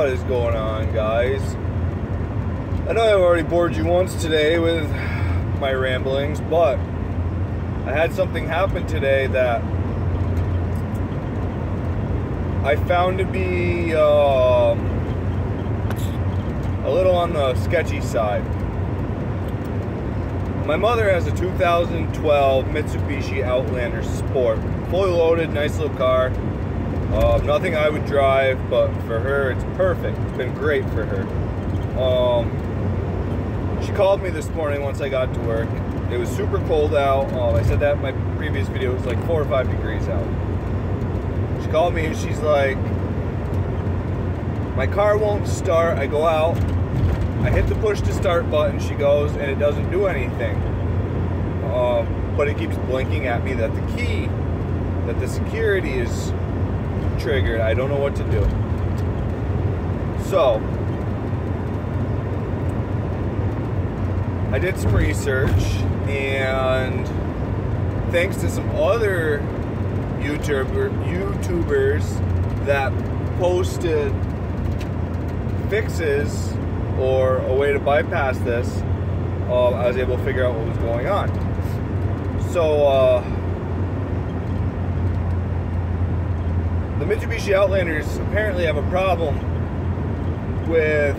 What is going on, guys? I know I've already bored you once today with my ramblings, but I had something happen today that I found to be a little on the sketchy side. My mother has a 2012 Mitsubishi Outlander Sport. Fully loaded, nice little car. Nothing I would drive, but for her, it's perfect. It's been great for her. She called me this morning once I got to work. It was super cold out. I said that in my previous video. It was like 4 or 5 degrees out. She called me and she's like, my car won't start. I go out. I hit the push to start button. She goes and it doesn't do anything. But it keeps blinking at me that the security is triggered. I don't know what to do. So I did some research, and thanks to some other YouTubers that posted fixes or a way to bypass this, I was able to figure out what was going on. So the Mitsubishi Outlanders apparently have a problem with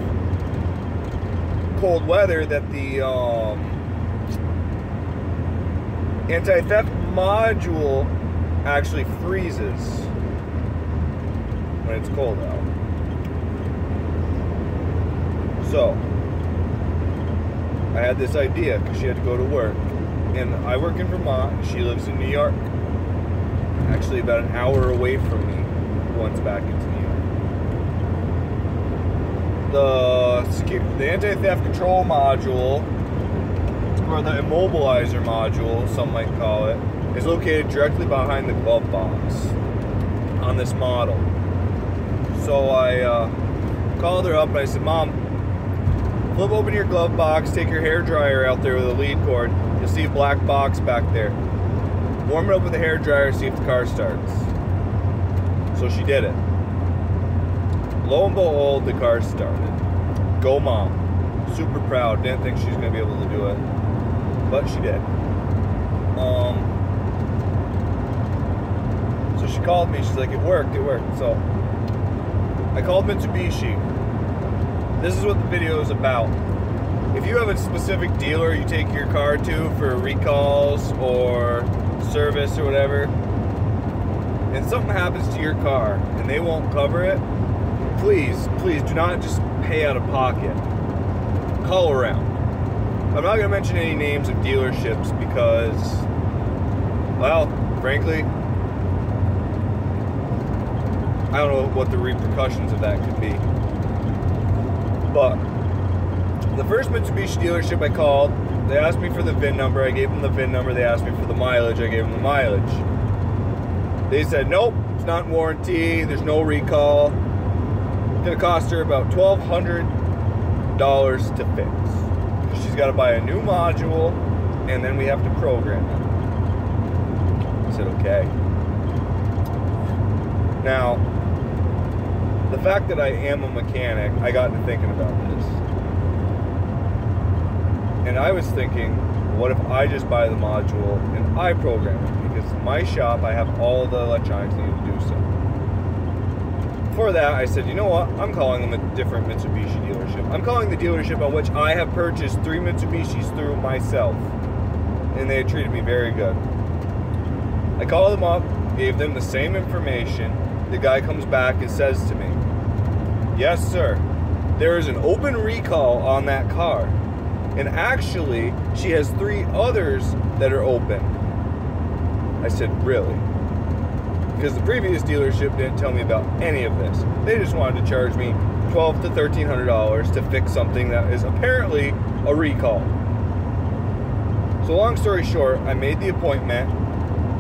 cold weather, that the anti-theft module actually freezes when it's cold out. So I had this idea because she had to go to work, and I work in Vermont and she lives in New York, actually about an hour away from me once back into New York. The anti-theft control module, or the Immobilizer module, some might call it, is located directly behind the glove box on this model. So I called her up and I said, Mom, flip open your glove box, take your hair dryer out there with a lead cord, you'll see a black box back there. Warm it up with a hair dryer, see if the car starts. So she did it. Lo and behold, the car started. Go Mom. Super proud. Didn't think she was going to be able to do it, but she did. So she called me. She's like, it worked. So I called Mitsubishi. This is what the video is about. If you have a specific dealer you take your car to for recalls or service or whatever, and something happens to your car and they won't cover it, please do not just pay out of pocket. Call around. I'm not going to mention any names of dealerships because, well, frankly, I don't know what the repercussions of that could be. But the first Mitsubishi dealership I called, they asked me for the VIN number. I gave them the VIN number. They asked me for the mileage. I gave them the mileage. They said, nope, it's not in warranty. There's no recall. It's going to cost her about $1,200 to fix. She's got to buy a new module, and then we have to program it. I said, okay. Now, the fact that I am a mechanic, I got to thinking about this. And I was thinking, what if I just buy the module and I program it? Because in my shop, I have all the electronics needed to do so. For that, I said, you know what? I'm calling them a different Mitsubishi dealership. I'm calling the dealership on which I have purchased 3 Mitsubishis through myself. And they had treated me very good. I called them up, gave them the same information. The guy comes back and says to me, yes, sir, there is an open recall on that car. And actually, she has 3 others that are open. I said, really? Because the previous dealership didn't tell me about any of this. They just wanted to charge me $1,200 to $1,300 to fix something that is apparently a recall. So long story short, I made the appointment,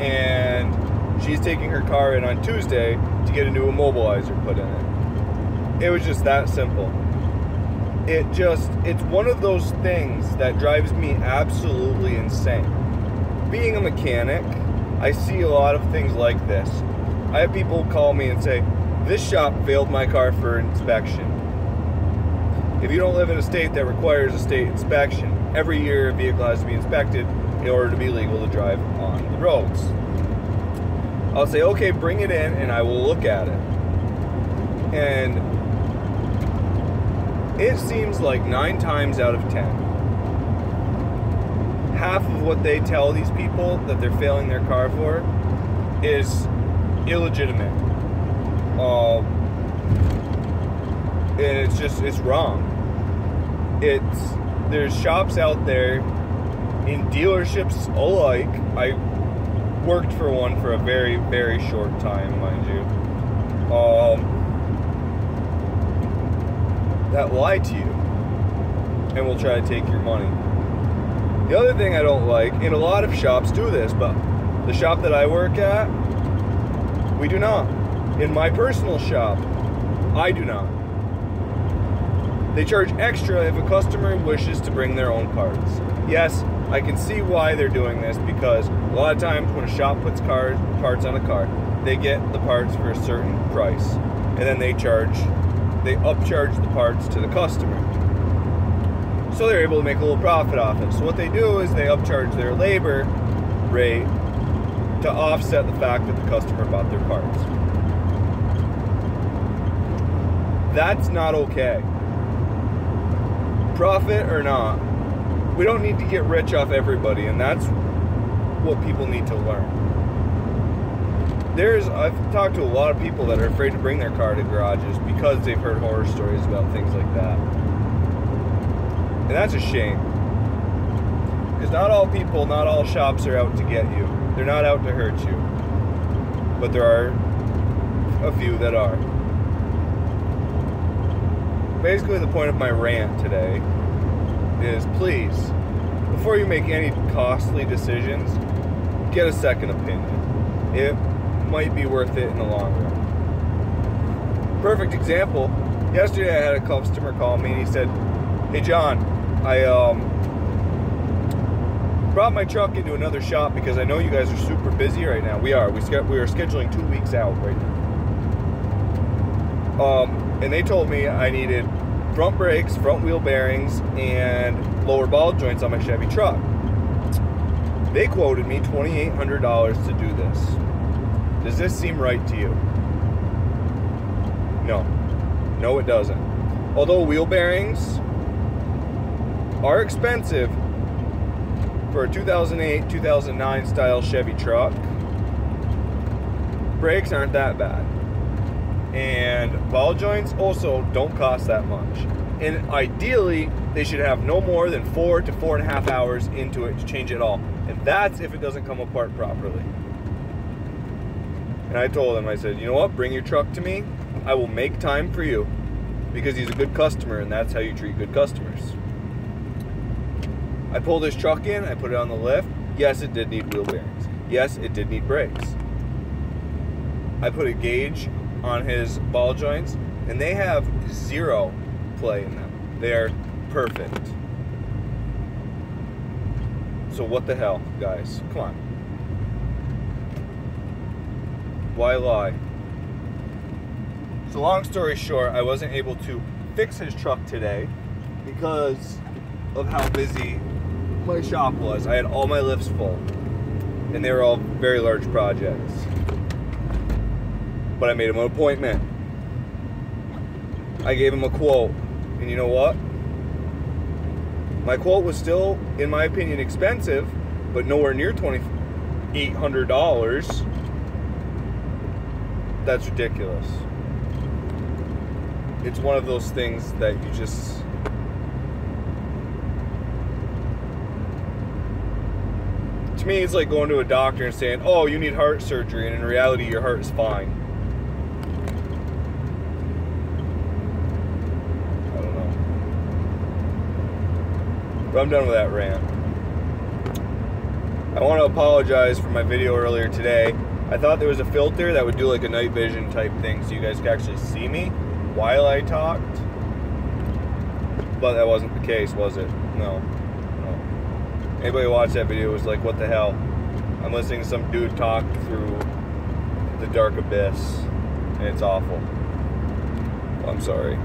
and she's taking her car in on Tuesday to get a new Immobilizer put in it. It was just that simple. It's one of those things that drives me absolutely insane. Being a mechanic, I see a lot of things like this. I have people call me and say, this shop failed my car for inspection. if you don't live in a state that requires a state inspection, every year a vehicle has to be inspected in order to be legal to drive on the roads. I'll say, okay, bring it in and I will look at it. And it seems like 9 times out of 10, half of what they tell these people that they're failing their car for is illegitimate. And it's wrong. There's shops out there in dealerships alike. I worked for one for a very, very short time, mind you. That lie to you and will try to take your money. The other thing I don't like, and a lot of shops do this, but the shop that I work at, we do not. In my personal shop, I do not. They charge extra if a customer wishes to bring their own parts. Yes, I can see why they're doing this, because a lot of times when a shop puts parts on a car, they get the parts for a certain price, and then they upcharge the parts to the customer. So they're able to make a little profit off it. So what they do is they upcharge their labor rate to offset the fact that the customer bought their parts. That's not okay. Profit or not, we don't need to get rich off everybody, and that's what people need to learn. I've talked to a lot of people that are afraid to bring their car to garages because they've heard horror stories about things like that. And that's a shame. Because not all people, not all shops are out to get you. They're not out to hurt you. But there are a few that are. Basically, the point of my rant today is, please, before you make any costly decisions, get a second opinion. It might be worth it in the long run. Perfect example, yesterday I had a customer call me and he said, hey John, I brought my truck into another shop because I know you guys are super busy right now. We are scheduling 2 weeks out right now. And they told me I needed front brakes, front wheel bearings, and lower ball joints on my Chevy truck. They quoted me $2,800 to do this. Does this seem right to you? No. No, it doesn't. Although wheel bearings are expensive for a 2008, 2009 style Chevy truck, brakes aren't that bad. And ball joints also don't cost that much. And ideally, they should have no more than 4 to 4.5 hours into it to change it all. And that's if it doesn't come apart properly. And I told him, I said, you know what, bring your truck to me. I will make time for you. Because he's a good customer, and that's how you treat good customers. I pulled his truck in, I put it on the lift. Yes, it did need wheel bearings. Yes, it did need brakes. I put a gauge on his ball joints, and they have 0 play in them. They are perfect. So what the hell, guys? Come on. Why lie? So long story short, I wasn't able to fix his truck today because of how busy my shop was. I had all my lifts full, and they were all very large projects. But I made him an appointment. I gave him a quote, and you know what? My quote was still, in my opinion, expensive, but nowhere near $2,800. That's ridiculous. It's one of those things that you just... To me, it's like going to a doctor and saying, oh, you need heart surgery, and in reality, your heart is fine. I don't know. But I'm done with that rant. I want to apologize for my video earlier today. I thought there was a filter that would do like a night vision type thing so you guys could actually see me while I talked. But that wasn't the case, was it? No. Anybody who watched that video was like, what the hell? I'm listening to some dude talk through the dark abyss, and it's awful. Well, I'm sorry.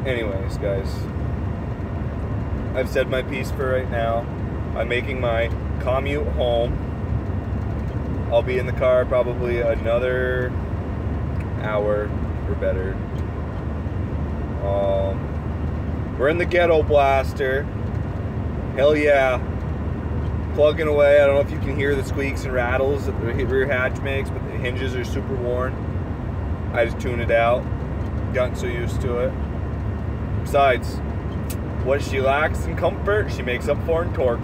Anyways, guys, I've said my piece for right now. I'm making my commute home. I'll be in the car probably another hour or better. We're in the ghetto blaster. Hell yeah. Plugging away. I don't know if you can hear the squeaks and rattles that the rear hatch makes, but the hinges are super worn. I just tuned it out. Gotten so used to it. Besides, what she lacks in comfort, she makes up for in torque.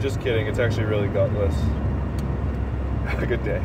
Just kidding. It's actually really gutless. Have a good day.